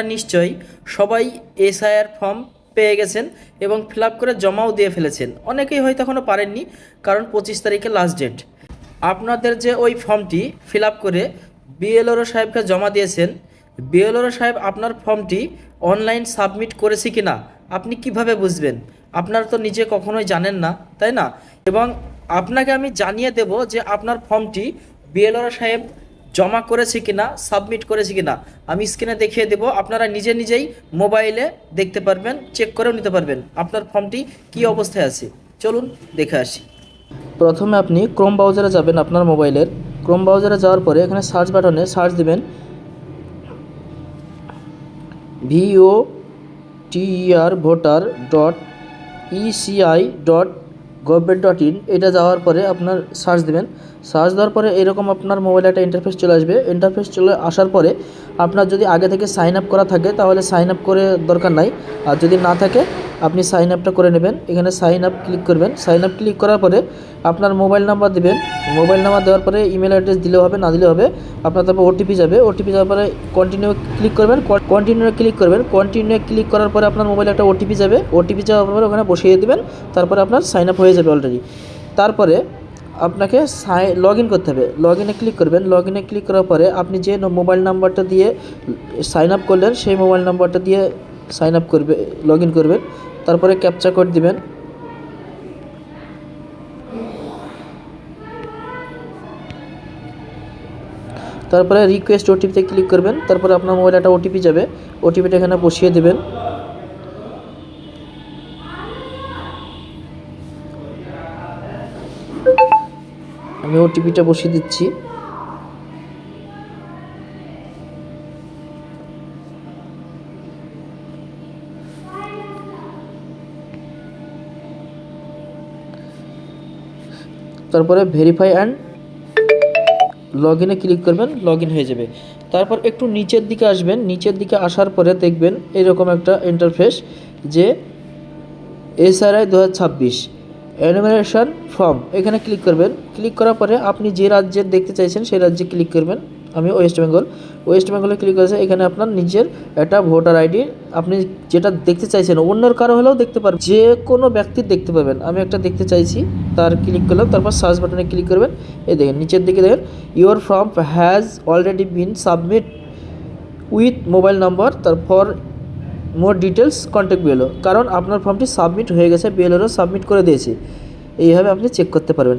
আপনারা নিশ্চয়ই সবাই এসআইআর ফর্ম পেয়ে গেছেন এবং ফিল আপ করে জমাও দিয়ে ফেলেছেন। অনেকেই হয়তো এখনও পারেননি, কারণ 25 তারিখে লাস্ট ডেট। আপনাদের যে ওই ফর্মটি ফিল আপ করে বিএলওরও সাহেবকে জমা দিয়েছেন, বিএলওরও সাহেব আপনার ফর্মটি অনলাইন সাবমিট করেছে কি না আপনি কিভাবে বুঝবেন? আপনারা তো নিজে কখনোই জানেন না, তাই না? এবং আপনাকে আমি জানিয়ে দেব যে আপনার ফর্মটি বিএলওরও সাহেব জমা করেছে কিনা, সাবমিট করেছে কিনা আমি স্ক্রিনে দেখিয়ে দেব। আপনারা নিজেই মোবাইলে দেখতে পারবেন, চেক করেও নিতে পারবেন আপনার ফর্মটি কী অবস্থায় আছে। চলুন দেখে আসি। প্রথমে আপনি ক্রোম ব্রাউজারে যাবেন। আপনার মোবাইলের ক্রোম ব্রাউজারে যাওয়ার পরে এখানে সার্চ বাটনে সার্চ দিবেন voter.eci.gov.in। এটা যাওয়ার পরে আপনার সার্চ দিবেন। সার্চ দেওয়ার পরে এরকম আপনার মোবাইলে একটা ইন্টারফেস চলে আসবে। ইন্টারফেস চলে আসার পরে আপনার যদি আগে থেকে সাইন আপ করা থাকে তাহলে সাইন আপ করে দরকার নাই, আর যদি না থাকে আপনি সাইন আপটা করে নেবেন। এখানে সাইন আপ ক্লিক করবেন। সাইন আপ ক্লিক করার পরে আপনার মোবাইল নাম্বার দিবেন। মোবাইল নাম্বার দেওয়ার পরে ইমেল অ্যাড্রেস দিলেও হবে, না দিলেও হবে। আপনার তারপর ওটিপি যাবে। ওটিপি যাওয়ার পরে কন্টিনিউ ক্লিক করবেন। কন্টিনিউ ক্লিক করার পরে আপনার মোবাইলে একটা ওটিপি যাবে। ওটিপি যাওয়ার পরে ওখানে বসিয়ে দেবেন। তারপরে আপনার সাইন আপ হয়ে যাবে অলরেডি। তারপরে আপনাকে লগ ইন করতে হবে। লগ ইনে ক্লিক করবেন। লগ ইনে ক্লিক করার পরে আপনি যে মোবাইল নাম্বারটা দিয়ে সাইন আপ করলেন সেই মোবাইল নাম্বারটা দিয়ে সাইন আপ করবে, লগ ইন করবেন। তারপরে ক্যাপচা কোড দিবেন। তারপরে রিকোয়েস্ট ওটিপিতে ক্লিক করবেন। তারপরে আপনার মোবাইলে একটা ওটিপি যাবে। ওটিপিটা এখানে বসিয়ে দেবেন। আমি ওটিপিটা বসিয়ে দিচ্ছি। তারপরে ভেরিফাই অ্যান্ড লগ ইনে ক্লিক করবেন, লগ ইন হয়ে যাবে। তারপর একটু নিচের দিকে আসবেন। নিচের দিকে আসার পরে দেখবেন এরকম একটা ইন্টারফেস যে এসআরআই 2026 এনুমারেশন ফর্ম, এখানে ক্লিক করবেন। ক্লিক করার পরে আপনি যে রাজ্যের দেখতে চাইছেন সেই রাজ্যে ক্লিক করবেন। আমি ওয়েস্ট বেঙ্গলে ক্লিক করেছি। এখানে আপনার নিজের একটা ভোটার আইডি আপনি যেটা দেখতে চাইছেন, অন্যের কারো হলেও দেখতে পারবেন, যে কোনো ব্যক্তির দেখতে পাবেন। আমি একটা দেখতে চাইছি, তার ক্লিক করলাম। তারপর সার্চ বাটনে ক্লিক করবেন। এই দেখেন নিচের দিকে দেখেন your form has already been submit with mobile number, তারপর মোর ডিটেলস কন্ট্যাক্ট বিএলও, কারণ আপনার ফর্মটি সাবমিট হয়ে গেছে, বিএলওরও সাবমিট করে দিয়েছে। এইভাবে আপনি চেক করতে পারবেন।